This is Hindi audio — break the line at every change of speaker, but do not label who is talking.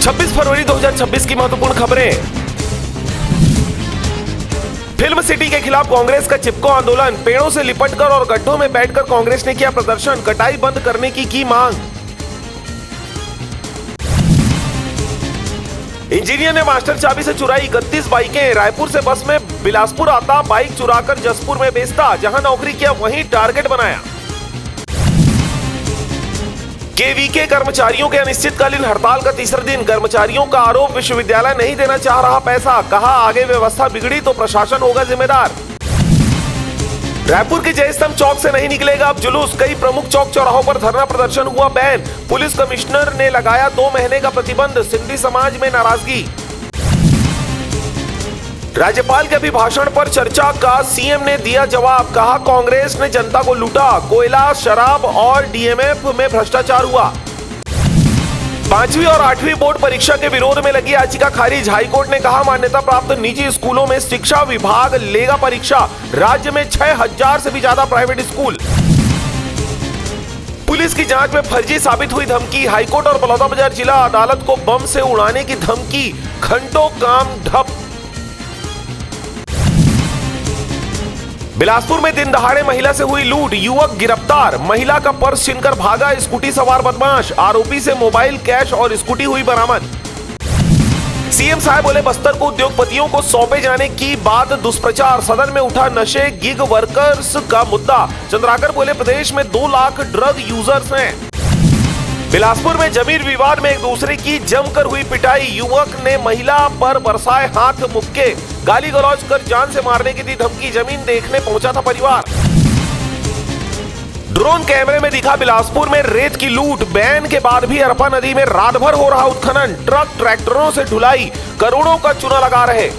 26 फरवरी 2026 की महत्वपूर्ण खबरें। फिल्म सिटी के खिलाफ कांग्रेस का चिपको आंदोलन। पेड़ों से लिपटकर और गड्ढों में बैठकर कांग्रेस ने किया प्रदर्शन, कटाई बंद करने की मांग। इंजीनियर ने मास्टर चाबी से चुराई 31 बाइकें। रायपुर से बस में बिलासपुर आता, बाइक चुराकर जसपुर में बेचता। जहां नौकरी किया वहीं टारगेट बनाया। केवीके कर्मचारियों के अनिश्चितकालीन हड़ताल का तीसरा दिन। कर्मचारियों का आरोप, विश्वविद्यालय नहीं देना चाह रहा पैसा। कहा आगे व्यवस्था बिगड़ी तो प्रशासन होगा जिम्मेदार। रायपुर के जयस्तंभ चौक से नहीं निकलेगा अब जुलूस। कई प्रमुख चौक चौराहों पर धरना प्रदर्शन हुआ बैन। पुलिस कमिश्नर ने लगाया 2 महीने का प्रतिबंध। सिंधी समाज में नाराजगी। राज्यपाल के अभिभाषण पर चर्चा का सीएम ने दिया जवाब। कहा कांग्रेस ने जनता को लूटा। कोयला, शराब और डीएमएफ में भ्रष्टाचार हुआ। 5वीं और 8वीं बोर्ड परीक्षा के विरोध में लगी याचिका खारिज। हाईकोर्ट ने कहा मान्यता प्राप्त निजी स्कूलों में शिक्षा विभाग लेगा परीक्षा। राज्य में 6000 से भी ज्यादा प्राइवेट स्कूल। पुलिस की जांच में फर्जी साबित हुई धमकी। हाईकोर्ट और बलौदाबाजार जिला अदालत को बम से उड़ाने की धमकी। घंटों काम ठप। बिलासपुर में दिन दहाड़े महिला से हुई लूट। युवक गिरफ्तार। महिला का पर्स छीनकर भागा स्कूटी सवार बदमाश। आरोपी से मोबाइल, कैश और स्कूटी हुई बरामद। सीएम साहब बोले बस्तर को उद्योगपतियों को सौंपे जाने की बात दुष्प्रचार। सदन में उठा नशे, गिग वर्कर्स का मुद्दा। चंद्राकर बोले प्रदेश में 2 लाख ड्रग यूजर्स हैं। बिलासपुर में जमीन विवाद में एक दूसरे की जमकर हुई पिटाई। युवक ने महिला पर बरसाए हाथ मुक्के। गाली गलौज कर जान से मारने की दी धमकी। जमीन देखने पहुंचा था परिवार। ड्रोन कैमरे में दिखा बिलासपुर में रेत की लूट। बैन के बाद भी अरपा नदी में रात भर हो रहा उत्खनन। ट्रक ट्रैक्टरों से ढुलाई। करोड़ों का चूना लगा रहे।